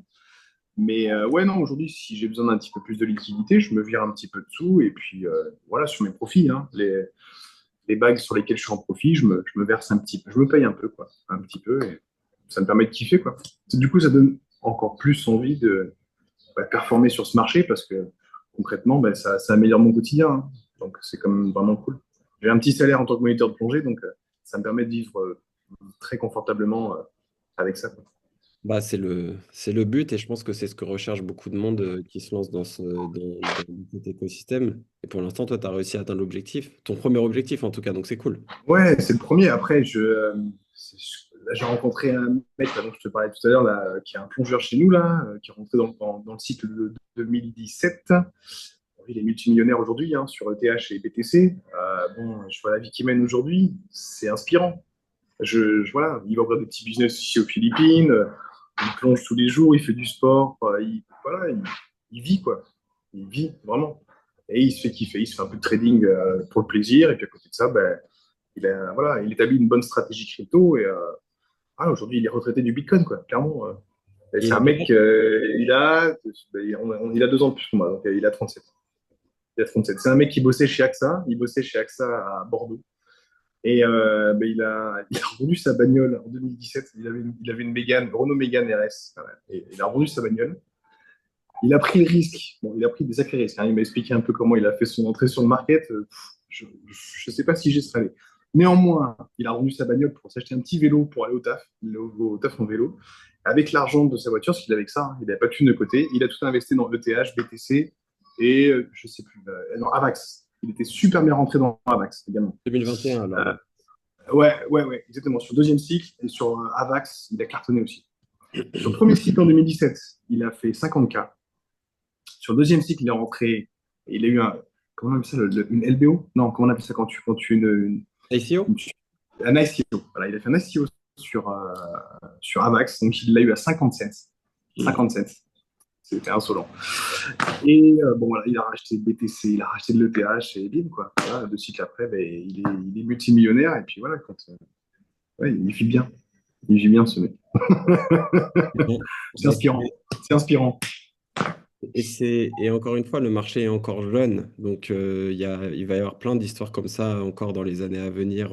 Mais ouais, non, aujourd'hui, si j'ai besoin d'un petit peu plus de liquidité, je me vire un petit peu de sous et puis voilà, sur mes profits, hein, les bagues sur lesquelles je suis en profit, je me verse un petit peu, je me paye un peu, quoi, un petit peu, et ça me permet de kiffer, quoi. Du coup, ça donne encore plus envie de performer sur ce marché parce que concrètement, ça améliore mon quotidien, hein. Donc, c'est quand même vraiment cool. J'ai un petit salaire en tant que moniteur de plongée, donc ça me permet de vivre très confortablement avec ça, quoi. Bah, c'est le but et je pense que c'est ce que recherche beaucoup de monde qui se lance dans cet écosystème. Et pour l'instant, toi, tu as réussi à atteindre l'objectif, ton premier objectif en tout cas, donc c'est cool. Ouais, c'est le premier. Après, là, j'ai rencontré un mec là, dont je te parlais tout à l'heure, là, qui est un plongeur chez nous, là, qui est rentré dans le cycle de 2017. Bon, il est multimillionnaire aujourd'hui, hein, sur ETH et BTC. Bon, je vois la vie qu'il mène aujourd'hui, c'est inspirant. Voilà, il va ouvrir des petits business ici aux Philippines, il plonge tous les jours, il fait du sport, voilà, il vit, quoi. Il vit, vraiment. Et il se fait kiffer, il se fait un peu de trading pour le plaisir, et puis à côté de ça, ben, voilà, il établit une bonne stratégie crypto et aujourd'hui il est retraité du Bitcoin, quoi, clairement. Et Et c'est il un a mec, il a 2 ans de plus que moi, donc il a 37. Il a 37. C'est un mec qui bossait chez AXA, il bossait chez AXA à Bordeaux. Et il a revendu sa bagnole en 2017. Il avait une Mégane, Renault Mégane RS. Voilà. Et il a revendu sa bagnole. Il a pris le risque. Bon, il a pris des sacrés risques, hein. Il m'a expliqué un peu comment il a fait son entrée sur le market. Je ne sais pas si j'y serais allé. Néanmoins, il a rendu sa bagnole pour s'acheter un petit vélo pour aller au taf. Il est au taf en vélo. Avec l'argent de sa voiture, parce qu'il avait que ça, hein, il n'avait pas de thune de côté. Il a tout investi dans ETH, BTC et je ne sais plus, non, Avax. Il était super bien rentré dans Avax également. 2021 alors. Euh, ouais, ouais, ouais, exactement. Sur le deuxième cycle et sur Avax, il a cartonné aussi. Sur le premier cycle en 2017, il a fait 50K. Sur le deuxième cycle, il est rentré. Il a eu comment on appelle ça, une LBO? Non, comment on appelle ça quand tu ICO? un ICO. Voilà, il a fait un ICO sur Avax, donc il l'a eu à 50 cents. 50 cents. C'était insolent. Et bon, voilà, il a racheté le BTC, il a racheté de l'ETH et bim, quoi. Voilà, 2 cycles après, ben, il est multimillionnaire et puis voilà, ouais, il vit bien. Il vit bien ce mec. Bon. C'est inspirant. C'est inspirant. Et encore une fois, le marché est encore jeune, donc il va y avoir plein d'histoires comme ça encore dans les années à venir,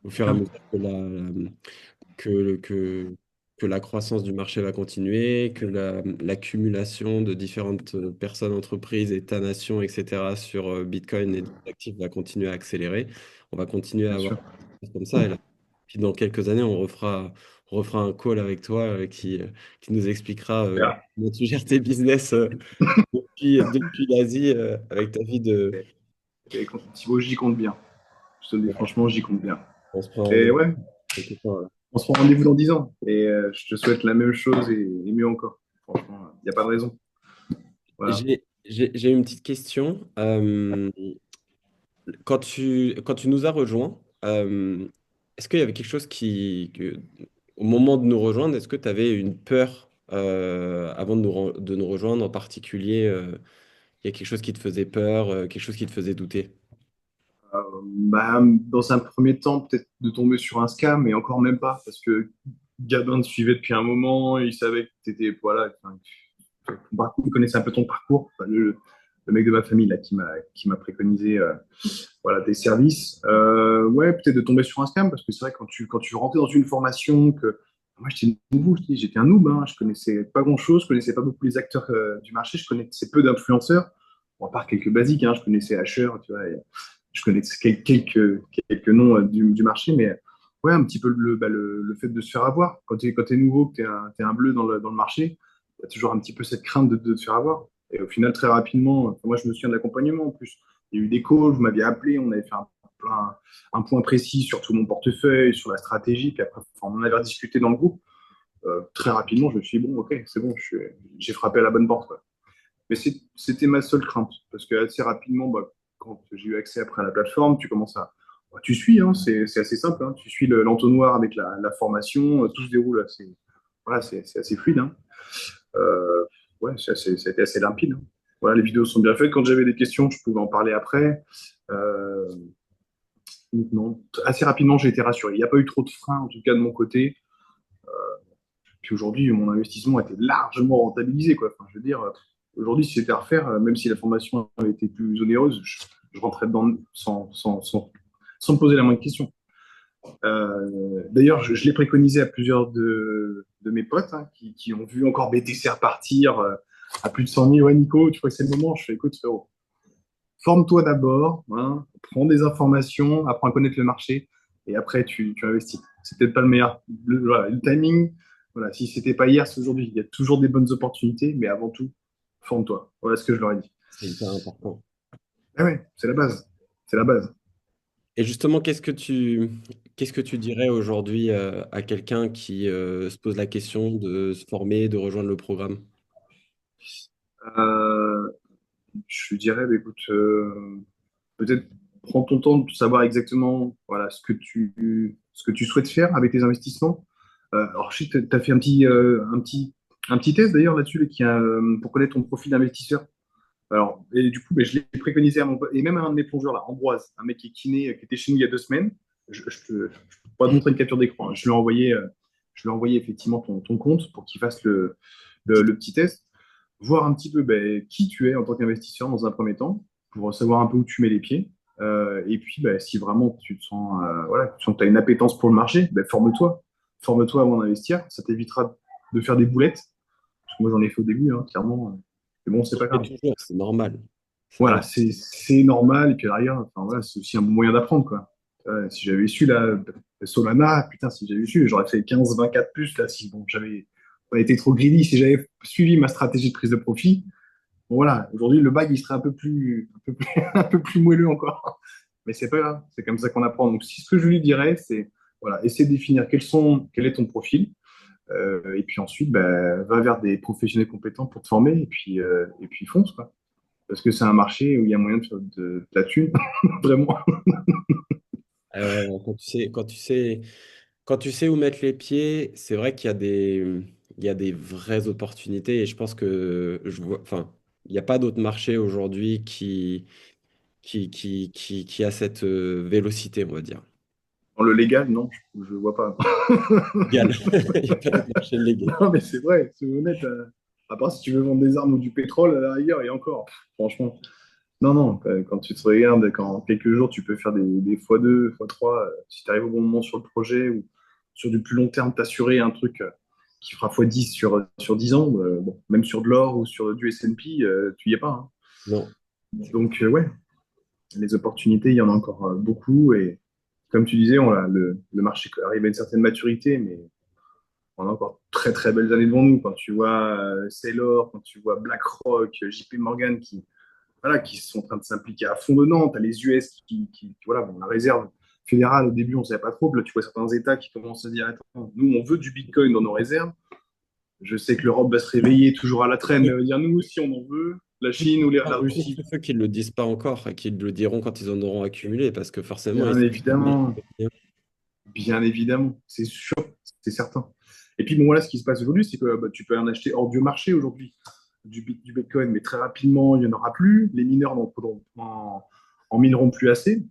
au fur et à mesure que la croissance du marché va continuer, que l'accumulation de différentes personnes, entreprises, États-nations, etc. sur Bitcoin et d'autres actifs va continuer à accélérer. On va continuer à Bien avoir sûr. des choses comme ça. Et là, puis dans quelques années, on refera un call avec toi qui nous expliquera Voilà. comment tu gères tes business depuis l'Asie avec ta vie de... Et Thibaut, j'y compte bien. Je te le dis franchement, j'y compte bien. On se prend Et rendez-vous ouais, quelque part, là. on se rend rendez-vous dans 10 ans. Et je te souhaite la même chose et mieux encore. Franchement, il n'y a pas de raison. Voilà. J'ai une petite question. Quand tu nous as rejoints, est-ce qu'il y avait quelque chose au moment de nous rejoindre, est-ce que tu avais une peur avant de nous rejoindre en particulier il y a quelque chose qui te faisait peur, quelque chose qui te faisait douter? Dans un premier temps, peut-être de tomber sur un scam, mais encore même pas, parce que Gabin te suivait depuis un moment, il savait que tu étais, voilà, enfin, ton parcours, il connaissait un peu ton parcours. Enfin, le mec de ma famille là, qui m'a préconisé voilà, des services. Ouais, peut-être de tomber sur un scam, parce que c'est vrai, quand tu rentrais dans une formation, que moi, j'étais nouveau, j'étais un noob, hein. Je connaissais pas grand-chose, je connaissais pas beaucoup les acteurs du marché, je connaissais peu d'influenceurs, bon, à part quelques basiques, hein. Je connaissais Asher, tu vois, et je connaissais quelques noms du marché, mais ouais, un petit peu le fait de se faire avoir. Quand t'es nouveau, que t'es un bleu dans le marché, t'as toujours un petit peu cette crainte de te faire avoir. Et au final, très rapidement, enfin, moi, je me souviens de l'accompagnement en plus. Il y a eu des calls, vous m'aviez appelé, on avait fait un point précis sur tout mon portefeuille, sur la stratégie, puis après, enfin, on en avait discuté dans le groupe. Très rapidement, je me suis dit, bon, ok, c'est bon, j'ai frappé à la bonne porte, quoi. Mais c'était ma seule crainte, parce que assez rapidement, bah, quand j'ai eu accès après à la plateforme, tu commences à... bah, tu suis, hein, c'est assez simple, hein, tu suis l'entonnoir avec la formation, tout se déroule assez, voilà, c'est assez fluide. Hein. Euh, ouais, ça a été assez limpide. Hein. Voilà, les vidéos sont bien faites. Quand j'avais des questions, je pouvais en parler après. Euh, donc non, assez rapidement, j'ai été rassuré. Il n'y a pas eu trop de freins, en tout cas de mon côté. Puis aujourd'hui, mon investissement était largement rentabilisé, quoi. Enfin, je veux dire, aujourd'hui, si c'était à refaire, même si la formation avait été plus onéreuse, je rentrais dedans sans me poser la moindre question. D'ailleurs, je l'ai préconisé à plusieurs de mes potes hein, qui ont vu encore BTC repartir à plus de 100 000. Ouais, Nico, tu crois que c'est le moment? Je fais, écoute, frérot, forme-toi d'abord, hein, prends des informations, apprends à connaître le marché, et après, tu investis. C'est peut-être pas le meilleur. Voilà, le timing, voilà, si c'était pas hier, c'est aujourd'hui. Il y a toujours des bonnes opportunités, mais avant tout, forme-toi. Voilà ce que je leur ai dit. C'est hyper important. Ah ouais, c'est la base. C'est la base. Et justement, qu'est-ce que tu dirais aujourd'hui à quelqu'un qui se pose la question de se former, de rejoindre le programme? Euh, je dirais, bah, écoute, peut-être prends ton temps de savoir exactement voilà, ce que tu souhaites faire avec tes investissements. Alors, je sais que tu as fait un petit test d'ailleurs là-dessus là, pour connaître ton profil d'investisseur. Alors, et du coup, ben, je l'ai préconisé à et même à un de mes plongeurs, là, Ambroise, un mec qui est kiné, qui était chez nous il y a 2 semaines. Je pourrais te montrer une capture d'écran. Hein. Je lui ai envoyé effectivement ton compte pour qu'il fasse le petit test, voir un petit peu ben, qui tu es en tant qu'investisseur dans un premier temps, pour savoir un peu où tu mets les pieds. Et puis, ben, si vraiment tu te sens, voilà, tu sens que tu as une appétence pour le marché, ben, forme-toi. Forme-toi avant d'investir. Ça t'évitera de faire des boulettes. Parce que moi, j'en ai fait au début, hein, clairement. Mais bon, c'est On pas fait grave. toujours, c'est normal. C'est Voilà, normal. c'est normal. Et puis derrière, enfin, voilà, c'est aussi un bon moyen d'apprendre, quoi. Si j'avais su là, Solana, putain, si j'avais su, j'aurais fait 15-24 plus là. Si bon, j'avais pas été trop greedy, si j'avais suivi ma stratégie de prise de profit, bon voilà, aujourd'hui le bag il serait un peu plus moelleux encore. Mais c'est pas grave, c'est comme ça qu'on apprend. Donc, si ce que je lui dirais, c'est voilà, essayer de définir quel est ton profil, et puis ensuite, bah, va vers des professionnels compétents pour te former, et puis fonce, quoi. Parce que c'est un marché où il y a moyen de faire de la thune, vraiment. Quand tu sais où mettre les pieds, c'est vrai il y a des vraies opportunités et je pense que enfin, il n'y a pas d'autre marché aujourd'hui qui a cette vélocité, on va dire. Dans le légal, non, je vois pas. Légal. Il n'y a pas d'autre marché légal. Non, mais c'est vrai, c'est honnête. À part si tu veux vendre des armes ou du pétrole, à la rigueur, et encore, franchement. Non, non, quand tu te regardes, quand en quelques jours, tu peux faire des x2, x3, si tu arrives au bon moment sur le projet ou sur du plus long terme, t'assurer un truc qui fera x10 sur 10 ans, bon, même sur de l'or ou sur du S&P, tu y es pas. Hein. Non. Donc, ouais, les opportunités, il y en a encore beaucoup. Et comme tu disais, le marché arrive à une certaine maturité, mais on a encore très très belles années devant nous. Quand tu vois Sailor, quand tu vois BlackRock, JP Morgan voilà, qui sont en train de s'impliquer à fond dedans, tu as les US voilà, bon, la réserve fédérale, au début, on ne savait pas trop. Puis là, tu vois certains États qui commencent à dire attends, nous, on veut du Bitcoin dans nos réserves. Je sais que l'Europe va se réveiller toujours à la traîne, mais va dire nous aussi, on en veut. La Chine ou la Pour Russie, tous ceux qui ne le disent pas encore et qui le diront quand ils en auront accumulé, parce que forcément, bien ils sont évidemment. Bien évidemment, c'est sûr, c'est certain. Et puis bon, voilà, ce qui se passe aujourd'hui, c'est que bah, tu peux en acheter hors du marché aujourd'hui du Bitcoin, mais très rapidement, il n'y en aura plus. Les mineurs en mineront plus assez.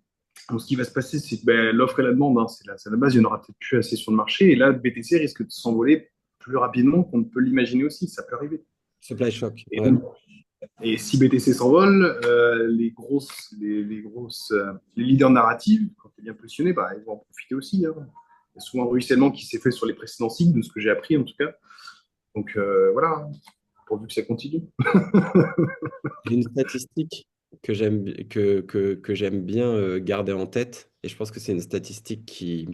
Donc, ce qui va se passer, c'est que ben, l'offre et la demande, hein, c'est la base, il n'y en aura peut-être plus assez sur le marché. Et là, le BTC risque de s'envoler plus rapidement qu'on ne peut l'imaginer aussi. Ça peut arriver. supply shock. Et, Ouais. donc, et si BTC s'envole, les leaders narratifs, quand tu es bien positionné, bah, ils vont en profiter aussi. Hein. Il y a souvent un ruissellement qui s'est fait sur les précédents cycles, de ce que j'ai appris en tout cas. Donc voilà, pourvu que ça continue. J'ai une statistique que j'aime bien garder en tête, et je pense que c'est une statistique qui,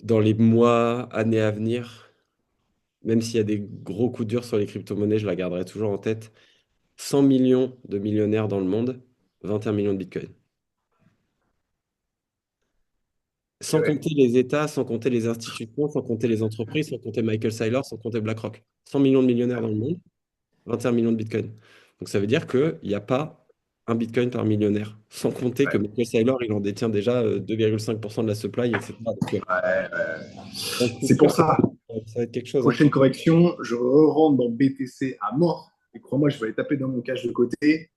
dans les mois, années à venir, même s'il y a des gros coups durs sur les crypto-monnaies, je la garderai toujours en tête. 100 millions de millionnaires dans le monde, 21 millions de Bitcoin. Et Sans ouais, compter les États, sans compter les institutions, sans compter les entreprises, sans compter Michael Saylor, sans compter BlackRock. 100 millions de millionnaires dans le monde, 21 millions de Bitcoin. Donc ça veut dire qu'il n'y a pas un Bitcoin par millionnaire. Sans compter que ouais, Michael Saylor, il en détient déjà 2,5% de la supply, etc. Donc, ouais. dans le C'est futur, pour ça. ça va être quelque chose, hein. Prochaine correction, je rentre dans BTC à mort. Et crois-moi, je vais aller taper dans mon cash de côté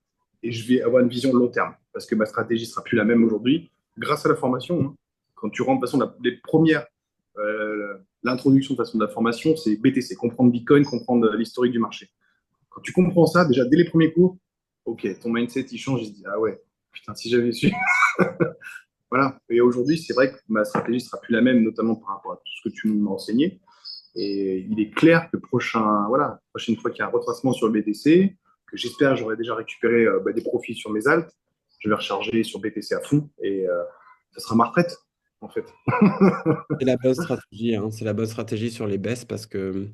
et je vais avoir une vision de long terme. Parce que ma stratégie ne sera plus la même aujourd'hui. Grâce à la formation, hein. Quand tu rentres, de toute façon, les premières, l'introduction de façon de la formation, c'est BTC, comprendre Bitcoin, comprendre l'historique du marché. Quand tu comprends ça, déjà dès les premiers cours, ok, ton mindset il change, il se dit ah ouais, putain, si j'avais su. Voilà. Et aujourd'hui, c'est vrai que ma stratégie sera plus la même, notamment par rapport à tout ce que tu m'as enseigné. Et il est clair que prochaine fois qu'il y a un retracement sur le BTC, que j'espère j'aurai déjà récupéré des profits sur mes alts, je vais recharger sur BTC à fond et ça sera ma retraite, en fait. C'est la bonne stratégie, hein. C'est la bonne stratégie sur les baisses parce que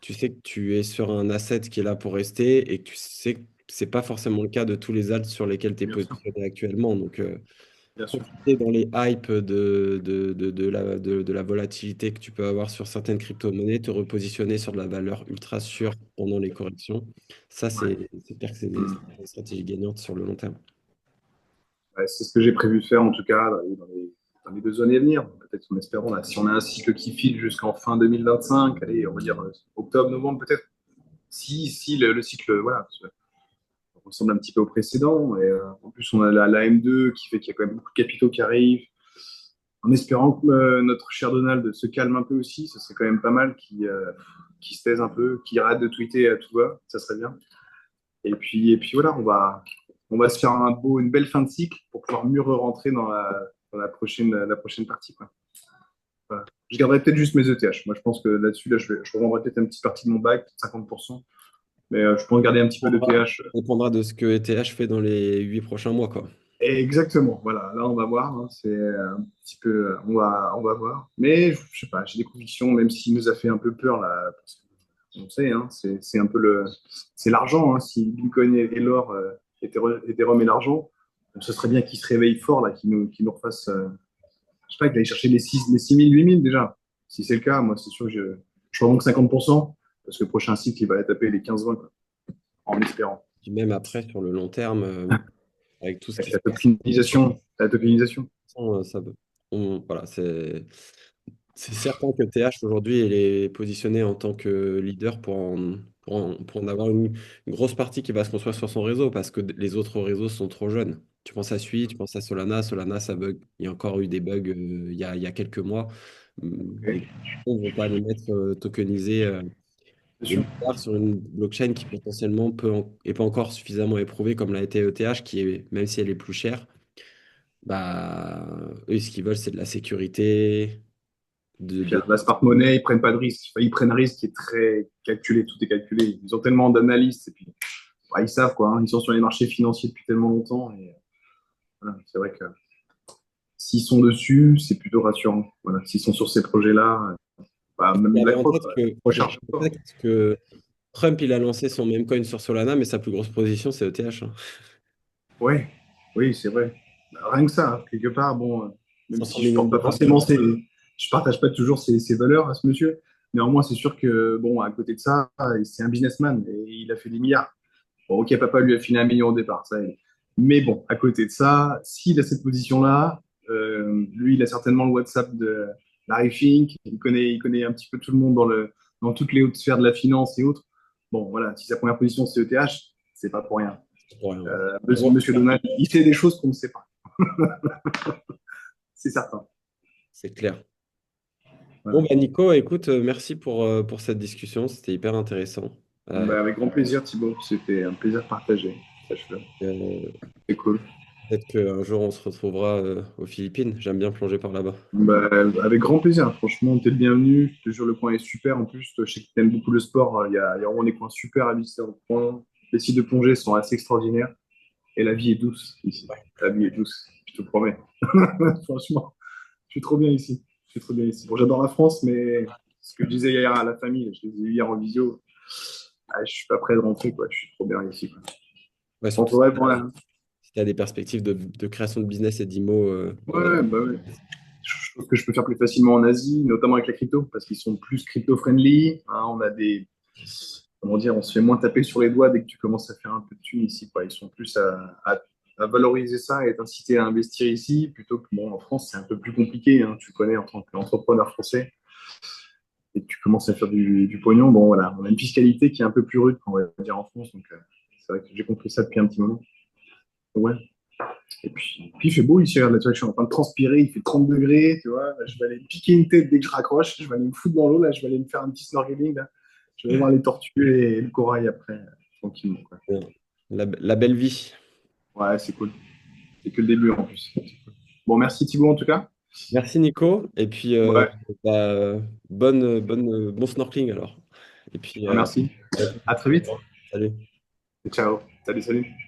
tu sais que tu es sur un asset qui est là pour rester et que tu sais que c'est pas forcément le cas de tous les alts sur lesquels tu es Bien sûr, positionné actuellement. Donc, bien sûr. profiter dans les hypes de la volatilité que tu peux avoir sur certaines crypto-monnaies, te repositionner sur de la valeur ultra sûre pendant les corrections. Ça, Ouais. c'est clair que c'est Mm. une stratégie gagnante sur le long terme. Ouais, c'est ce que j'ai prévu de faire, en tout cas, dans les 2 années à venir. Peut-être en espérant, là, si on a un cycle qui file jusqu'en fin 2025, allez, on va dire octobre, novembre, peut-être. Si le cycle, voilà, ressemble un petit peu au précédent. Et, en plus, on a la M2 qui fait qu'il y a quand même beaucoup de capitaux qui arrivent. En espérant que notre cher Donald se calme un peu aussi, ce serait quand même pas mal qu'il se taise un peu, qu'il arrête de tweeter à tout va, ça serait bien. Et puis voilà, on va se faire une belle fin de cycle pour pouvoir mieux rentrer dans la prochaine partie, quoi. Voilà. Je garderai peut-être juste mes ETH. Moi, je pense que là-dessus, je revendrai peut-être une petite partie de mon bac, peut-être 50%. Mais je peux en garder un petit peu d'ETH. Ça dépendra de ce que ETH fait dans les 8 prochains mois, quoi. Exactement, voilà, là on va voir, hein, c'est un petit peu, on va voir. Mais je sais pas, j'ai des convictions, même s'il nous a fait un peu peur là, parce qu'on sait, hein, c'est un peu c'est l'argent, hein, si Bitcoin et l'or, Ethereum et l'argent, donc ce serait bien qu'il se réveille fort là, qu'il nous refasse, je sais pas, qu'il aille chercher les 6 000, 8 000 déjà. Si c'est le cas, moi c'est sûr que je remonte 50%, parce que le prochain cycle il va taper les 15-20, quoi, en espérant. Puis même après, sur le long terme, avec tout ce qui Avec se passe, la tokenisation. ça, voilà, c'est certain que TH aujourd'hui, elle est positionnée en tant que leader pour en avoir une grosse partie qui va se construire sur son réseau parce que les autres réseaux sont trop jeunes. Tu penses à Sui, tu penses à Solana. Solana, ça bug. Il y a encore eu des bugs il y a quelques mois. Les Ok, gens ne vont pas les mettre tokenisés bien de sûr. nulle part sur une blockchain qui potentiellement est pas encore suffisamment éprouvée comme l'a été ETH, qui est, même si elle est plus chère, bah, eux, ce qu'ils veulent, c'est de la sécurité, C'est de clair. La smart money, ils prennent pas de risque. Enfin, ils prennent un risque qui est très calculé, tout est calculé. Ils ont tellement d'analystes et puis bah, ils savent quoi, hein. Ils sont sur les marchés financiers depuis tellement longtemps et voilà, c'est vrai que s'ils sont dessus, c'est plutôt rassurant. Voilà, s'ils sont sur ces projets-là, même Gardez en BlackRock, tête quoi, que, recharge en fort. tête que Trump, il a lancé son meme coin sur Solana, mais sa plus grosse position, c'est ETH, hein. Ouais, oui, c'est vrai. Rien que ça, hein, quelque part, bon, même 500 si je millions de porte pas dollars. forcément je partage pas toujours ses valeurs à ce monsieur. Néanmoins, c'est sûr que bon, à côté de ça, c'est un businessman et il a fait des milliards. Bon, ok, papa lui a filé 1 million au départ, ça. Mais bon, à côté de ça, s'il a cette position-là, lui, il a certainement le WhatsApp de Larry Fink, il connaît un petit peu tout le monde dans toutes les hautes sphères de la finance et autres. Bon, voilà, si sa première position c'est ETH, c'est pas pour rien. C'est pour rien. Ouais, Monsieur Donald, il fait des choses qu'on ne sait pas, c'est certain. c'est clair. Bon, Voilà. bah, Nico, écoute, merci pour cette discussion. C'était hyper intéressant. Euh, Bah, avec grand plaisir, Thibaut. C'était un plaisir partagé. Sache-le. euh, C'est cool. Peut-être qu'un jour on se retrouvera aux Philippines. J'aime bien plonger par là-bas. Bah, avec grand plaisir. Franchement, t'es le bienvenu. Je te jure, le coin est super. En plus, je sais que t'aimes beaucoup le sport. Il y a vraiment des coins super à visiter dans le coin. Les sites de plongée sont assez extraordinaires. Et la vie est douce ici. La vie est douce, je te promets. Franchement, je suis trop bien ici. Je suis trop bien ici. Bon, j'adore la France, mais ce que je disais hier à la famille, je les ai eu hier en visio. Ah, je suis pas prêt de rentrer, quoi. Je suis trop bien ici, quoi. Ouais, Donc, surtout ouais, voilà. si tu as des perspectives de création de business et d'IMO en Asie. Ouais, bah ouais. Je pense que je peux faire plus facilement en Asie, notamment avec la crypto, parce qu'ils sont plus crypto-friendly. Hein, on a des, comment dire, on se fait moins taper sur les doigts dès que tu commences à faire un peu de thunes ici, quoi. Ils sont plus à valoriser ça et t'inciter à investir ici, plutôt que, bon, en France, c'est un peu plus compliqué, hein. Tu connais en tant qu'entrepreneur français, et que tu commences à faire du pognon. Bon, voilà, on a une fiscalité qui est un peu plus rude, on va dire, en France. Donc, c'est vrai que j'ai compris ça depuis un petit moment. Ouais. Et puis, il fait beau ici, regarde, là, tu vois, je suis en train de transpirer, il fait 30 degrés, tu vois. Là, je vais aller me piquer une tête dès que je raccroche, je vais aller me foutre dans l'eau, là, je vais aller me faire un petit snorkeling, là. Je vais aller voir les tortues et le corail après, tranquillement, quoi. Bien. La belle vie. Ouais, c'est cool. C'est que le début en plus. Bon, merci Thibaut en tout cas. Merci Nico. Et puis, Ouais, bah, bon snorkeling alors. Et puis, merci. à tout. À très vite. Salut. Ciao. Salut, salut.